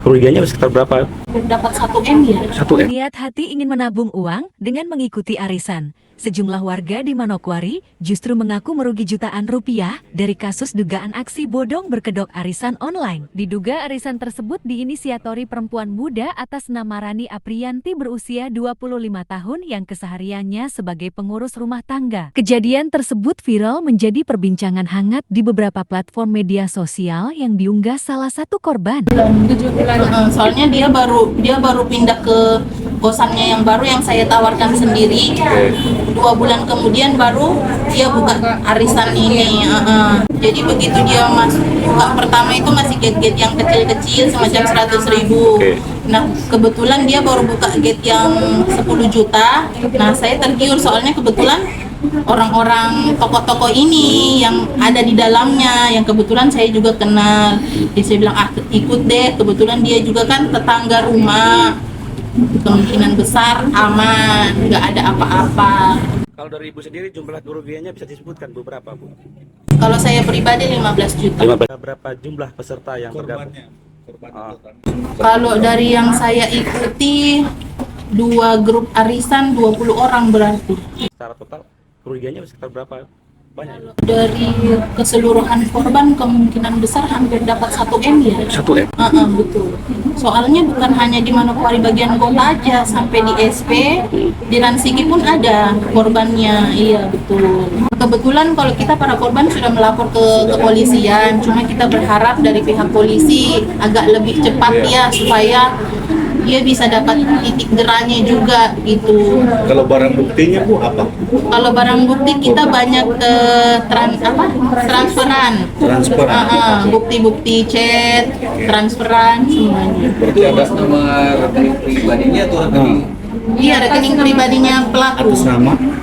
Kerugiannya sekitar berapa? Dapat 1 M ya. 1 M. Niat hati ingin menabung uang dengan mengikuti arisan. Sejumlah warga di Manokwari justru mengaku merugi jutaan rupiah dari kasus dugaan aksi bodong berkedok arisan online. Diduga arisan tersebut diinisiatori perempuan muda atas nama Rani Apriyanti berusia 25 tahun yang kesehariannya sebagai pengurus rumah tangga. Kejadian tersebut viral menjadi perbincangan hangat di beberapa platform media sosial yang diunggah salah satu korban. 7 bulan. Soalnya dia baru pindah ke kosannya yang baru yang saya tawarkan sendiri. 2 bulan kemudian baru dia buka arisan ini. Jadi begitu dia buka pertama itu masih gate-gate yang kecil-kecil semacam 100.000. Nah kebetulan dia baru buka gate yang 10 juta. Nah saya tergiur soalnya kebetulan orang-orang toko-toko ini yang ada di dalamnya yang kebetulan saya juga kenal. Jadi saya bilang ikut deh, kebetulan dia juga kan tetangga rumah, kemungkinan besar aman, nggak ada apa-apa. Kalau dari Ibu sendiri jumlah kerugiannya bisa disebutkan beberapa, Bu? Kalau saya pribadi 15 juta. 15. Berapa jumlah peserta yang tergabung? Kalau dari yang saya ikuti 2 grup arisan 20 orang berarti. Secara total kerugiannya sekitar berapa? Banyak. Dari keseluruhan korban kemungkinan besar hampir dapat 1 M ya. 1 M. Betul. Soalnya bukan hanya di Manokwari bagian kota aja, sampai di SP, di Ransigi pun ada korbannya. Iya betul. Kebetulan kalau kita para korban sudah melapor ke kepolisian, cuma kita berharap dari pihak polisi agak lebih cepat ya supaya dia bisa dapat titik geranya juga gitu. Kalau barang buktinya Bu apa? Kalau barang bukti kita banyak transferan. Bukti-bukti chat, transferan semuanya. Berarti ada nama rekening pribadinya atau rekening? Iya, rekening pribadinya pelaku.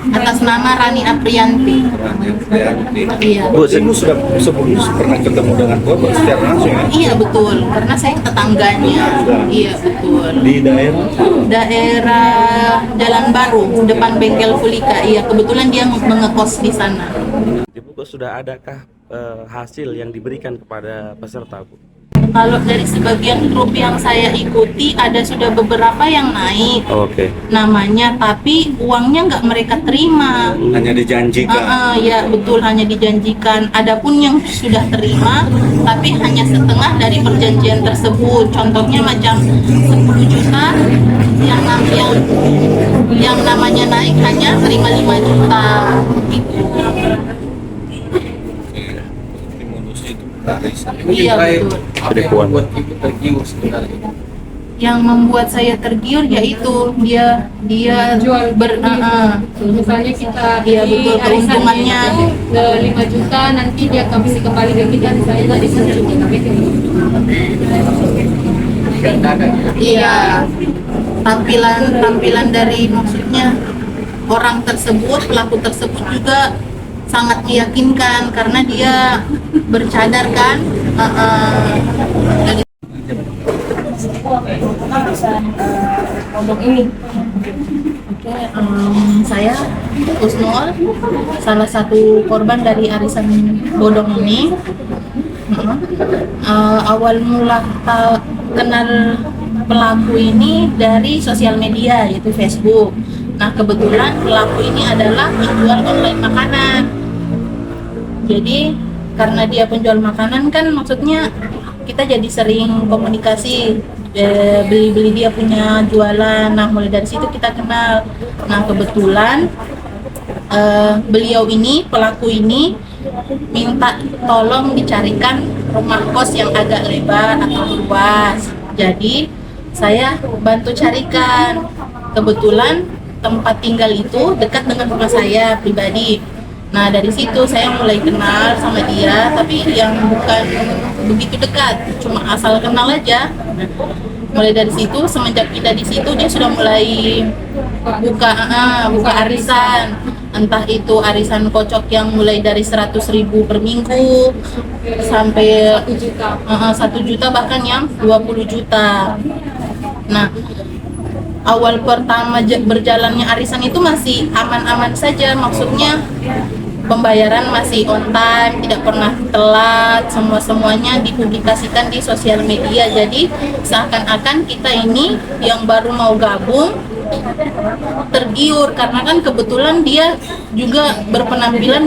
Atas nama Rani Apriyanti. Iya. Bu, Ibu sudah sebelumnya pernah ketemu dengan korban secara langsung ya? Iya betul, karena saya tetangganya. Iya betul. Di daerah Jalan Baru, depan bengkel Fulika. Iya, kebetulan dia mengekos di sana. Ibu sudah adakah hasil yang diberikan kepada peserta, Bu? Kalau dari sebagian grup yang saya ikuti ada sudah beberapa yang naik namanya, tapi uangnya nggak mereka terima. Hanya dijanjikan. Ya betul, hanya dijanjikan. Adapun yang sudah terima, tapi hanya setengah dari perjanjian tersebut. Contohnya macam 10 juta, yang namanya naik hanya terima 5 juta. Gitu. Iya betul. Membuat ibu tergiur sebenarnya. Yang membuat saya tergiur yaitu dia jual misalnya kita iya betul, keuntungannya 5 juta, nanti dia kasih kembali ke kita misalnya tadi 1 juta. Iya, tampilan dari maksudnya orang tersebut, pelaku tersebut juga sangat meyakinkan karena dia bercadar kan. Untuk ini. Saya Husnul, salah satu korban dari arisan bodong ini. Awal mula kenal pelaku ini dari sosial media, yaitu Facebook. Nah kebetulan pelaku ini adalah penjual online makanan. Jadi karena dia penjual makanan kan maksudnya kita jadi sering komunikasi, beli-beli dia punya jualan. Nah mulai dari situ kita kenal. Nah kebetulan beliau ini, pelaku ini minta tolong dicarikan rumah kos yang agak lebar atau luas. Jadi saya bantu carikan. Kebetulan tempat tinggal itu dekat dengan rumah saya pribadi. Nah dari situ saya mulai kenal sama dia, tapi yang bukan begitu dekat, cuma asal kenal aja. Nah, mulai dari situ, semenjak pindah di situ dia sudah mulai buka arisan. Entah itu arisan kocok yang mulai dari 100.000 per minggu sampai 1 juta, bahkan yang 20 juta. Nah awal pertama berjalannya arisan itu masih aman-aman saja, maksudnya pembayaran masih on time, tidak pernah telat, semuanya dipublikasikan di sosial media. Jadi seakan-akan kita ini yang baru mau gabung tergiur karena kan kebetulan dia juga berpenampilan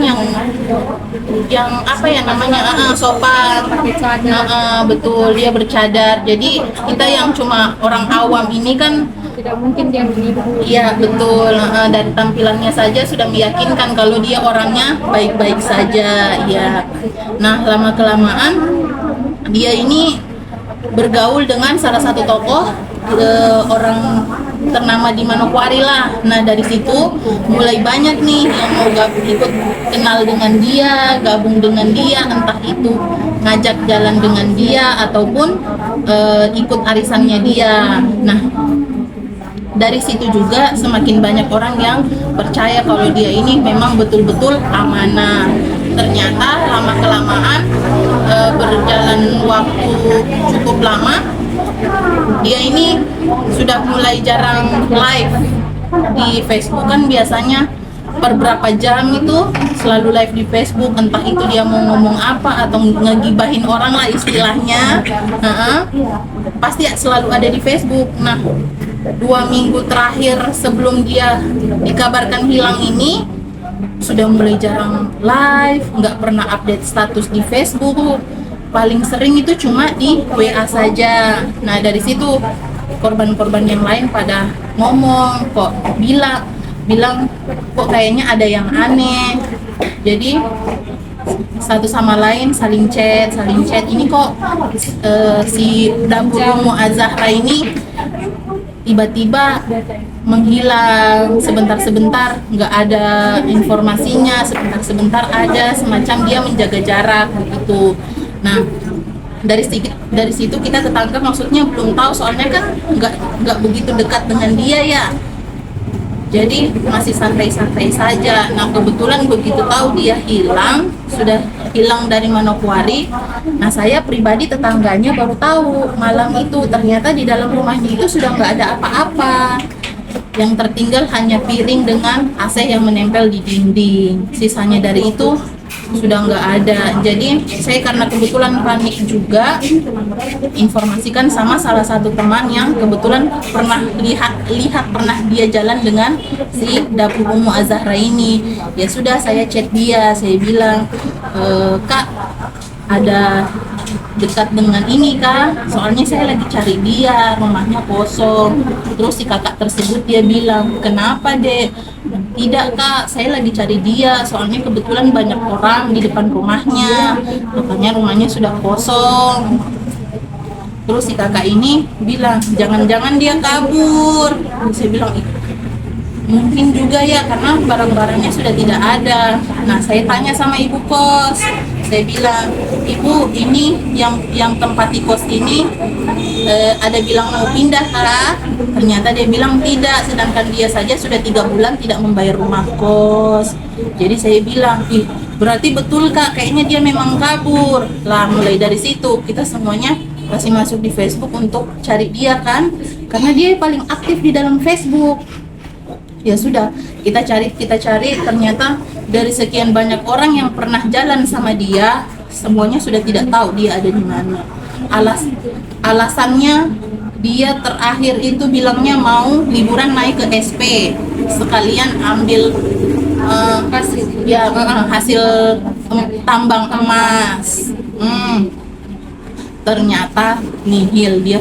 yang apa ya namanya sopan, betul, dia bercadar. Jadi kita yang cuma orang awam ini kan Tidak mungkin dia menipu. iya betul, dari tampilannya saja sudah meyakinkan kalau dia orangnya baik-baik saja ya. Nah lama kelamaan dia ini bergaul dengan salah satu tokoh orang ternama di Manokwari lah. Nah dari situ mulai banyak nih yang mau ikut kenal dengan dia, gabung dengan dia, entah itu ngajak jalan dengan dia ataupun ikut arisannya dia. Nah dari situ juga semakin banyak orang yang percaya kalau dia ini memang betul-betul amanah. Ternyata lama-kelamaan berjalan waktu cukup lama, dia ini sudah mulai jarang live di Facebook. Kan biasanya per berapa jam itu selalu live di Facebook, entah itu dia mau ngomong apa atau ngegibahin orang lah istilahnya. Pasti selalu ada di Facebook. Nah 2 minggu terakhir sebelum dia dikabarkan hilang ini sudah mulai jarang live, nggak pernah update status di Facebook, paling sering itu cuma di WA saja. Nah dari situ korban-korban yang lain pada ngomong, kok bilang kok kayaknya ada yang aneh. Jadi satu sama lain saling chat. Ini kok si Dapur Umu Az-Zahra ini tiba-tiba menghilang, sebentar-sebentar nggak ada informasinya, sebentar-sebentar ada, semacam dia menjaga jarak begitu. Nah dari situ kita tetangga maksudnya belum tahu, soalnya kan nggak begitu dekat dengan dia ya, jadi masih santai-santai saja. Nah kebetulan begitu tahu dia hilang, sudah hilang dari Manokwari. Nah saya pribadi tetangganya baru tahu malam itu ternyata di dalam rumahnya itu sudah nggak ada apa-apa. Yang tertinggal hanya piring dengan AC yang menempel di dinding. Sisanya dari itu sudah nggak ada. Jadi saya karena kebetulan panik juga, informasikan sama salah satu teman yang kebetulan pernah lihat pernah dia jalan dengan si Dapur Umu Az-Zahra ini. Ya sudah, saya chat dia, saya bilang, Kak, ada dekat dengan ini Kak, soalnya saya lagi cari dia, rumahnya kosong. Terus si kakak tersebut dia bilang, kenapa Dek? Tidak Kak, saya lagi cari dia, soalnya kebetulan banyak orang di depan rumahnya, makanya rumahnya sudah kosong. Terus si kakak ini bilang, jangan-jangan dia kabur. Saya bilang, mungkin juga ya, karena barang-barangnya sudah tidak ada. Nah saya tanya sama ibu kos, saya bilang, ibu ini yang tempat di kos ini ada bilang mau pindah Kak? Ternyata dia bilang tidak, sedangkan dia saja sudah 3 bulan tidak membayar rumah kos. Jadi saya bilang, berarti betul Kak, kayaknya dia memang kabur. Lah mulai dari situ kita semuanya masih masuk di Facebook untuk cari dia kan, karena dia paling aktif di dalam Facebook. Ya sudah, kita cari, ternyata dari sekian banyak orang yang pernah jalan sama dia, semuanya sudah tidak tahu dia ada di mana. Alasannya dia terakhir itu bilangnya mau liburan naik ke SP, sekalian ambil hasil tambang emas. Ternyata nihil, dia